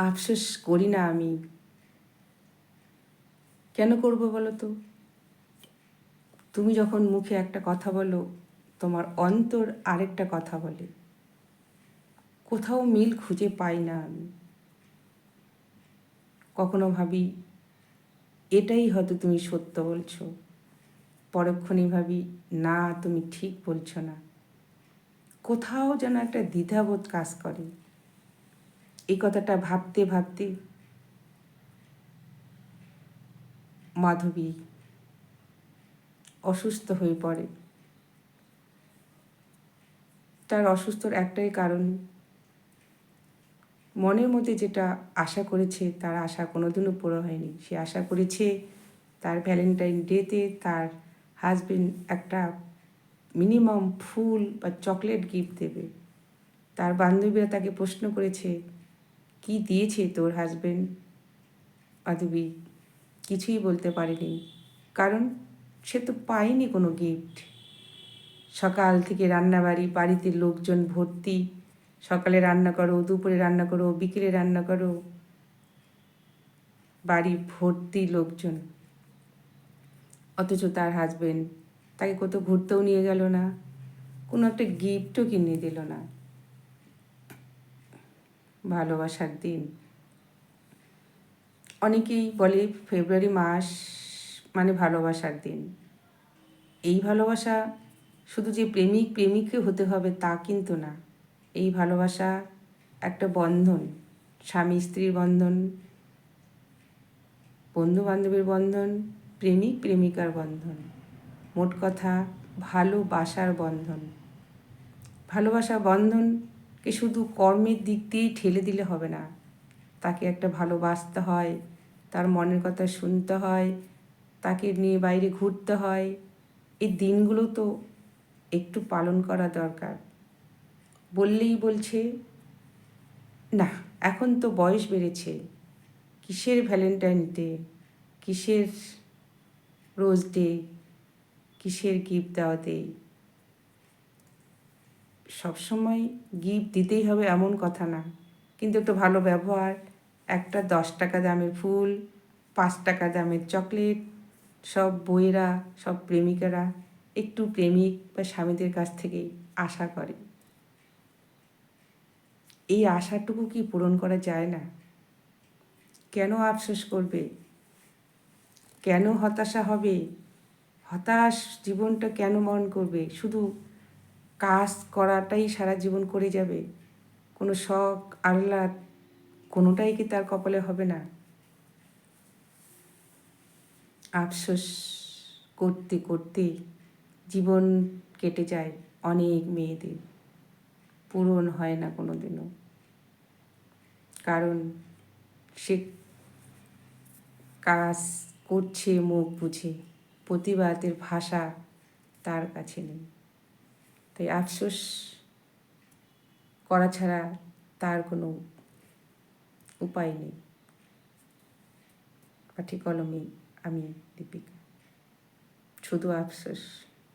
আফসোস করি না আমি। কেন করবো বলো তো? তুমি যখন মুখে একটা কথা বলো, তোমার অন্তর আরেকটা কথা বলে। কোথাও মিল খুঁজে পাই না আমি। কখনো ভাবি এটাই হয়তো তুমি সত্য বলছো, পরক্ষণেই ভাবি না, তুমি ঠিক বলছো না। কোথাও যেন একটা দ্বিধাবোধ কাজ করে। এই কথাটা ভাবতে ভাবতে মাধবী অসুস্থ হয়ে পড়ে। তার অসুস্থর একটাই কারণ, মনের মধ্যে যেটা আশা করেছে তার আশা কোনোদিনও পুরো হয়নি। সে আশা করেছে তার ভ্যালেন্টাইন ডেতে তার হাজবেন্ড একটা মিনিমাম ফুল বা চকলেট গিফট দেবে। তার বান্ধবীরা তাকে প্রশ্ন করেছে, কি দিয়েছে তোর হাজবেন্ড? মাধবী কিছুই বলতে পারেনি, কারণ সে তো পায়নি কোনো গিফট। সকাল থেকে বাড়িতে লোকজন ভর্তি। সকালে রান্না করো, দুপুরে রান্না করো, বিকেলে রান্না করো, বাড়ি ভর্তি লোকজন। অথচ তার হাজবেন্ড তাকে কোথাও ঘুরতেও নিয়ে গেল না, কোনো একটা গিফটও কিনে দিল না। ভালোবাসার দিন। অনেকেই বলে ফেব্রুয়ারি মাস মানে ভালোবাসার দিন। এই ভালোবাসা শুধু যে প্রেমিক প্রেমিককে হতে হবে তা কিন্তু না। এই ভালোবাসা একটা বন্ধন, স্বামী স্ত্রীর বন্ধন, বন্ধু বান্ধবের বন্ধন, প্রেমিক প্রেমিকার বন্ধন, মোট কথা ভালোবাসার বন্ধন। ভালোবাসা বন্ধনকে শুধু কর্মের দিক দিয়েই ঠেলে দিলে হবে না। তাকে একটা ভালোবাসতে হয়, তার মনের কথা শুনতে হয়, তাকে নিয়ে বাইরে ঘুরতে হয়। এই দিনগুলো তো একটু পালন করা দরকার। বললেই বলছে না, এখন তো বয়স বেড়েছে, কিসের ভ্যালেন্টাইন ডে, কিসের রোজ ডে, কিসের গিফট দেওয়াতে। সবসময় গিফট দিতেই হবে এমন কথা না, কিন্তু একটু ভালো ব্যবহার, একটা 10 টাকা দামের ফুল, 5 টাকা দামের চকলেট, সব বউয়েরা, সব প্রেমিকারা একটু প্রেমিক বা স্বামীদের কাছ থেকেই আশা করে। এই আশাটুকু কি পূরণ করা যায় না? কেন আফসোস করবে? কেন হতাশা হবে? হতাশ জীবনটা কেন মরণ করবে? শুধু কাজ করাটাই সারা জীবন করে যাবে? কোনো শখ আহ্লাদ কোনোটাই কি তার কপালে হবে না? আফসোস করতে করতে জীবন কেটে যায় অনেক মেয়েদের, পূরণ হয় না কোনো দিনও। কারণ সে কাজ করছে মুখ বুঝে, প্রতিবাদের ভাষা তার কাছে নেই। তাই আফসোস করা ছাড়া তার কোনো উপায় নেই। পাঠে কলমে আমি দীপিকা, শুধু আফসোস।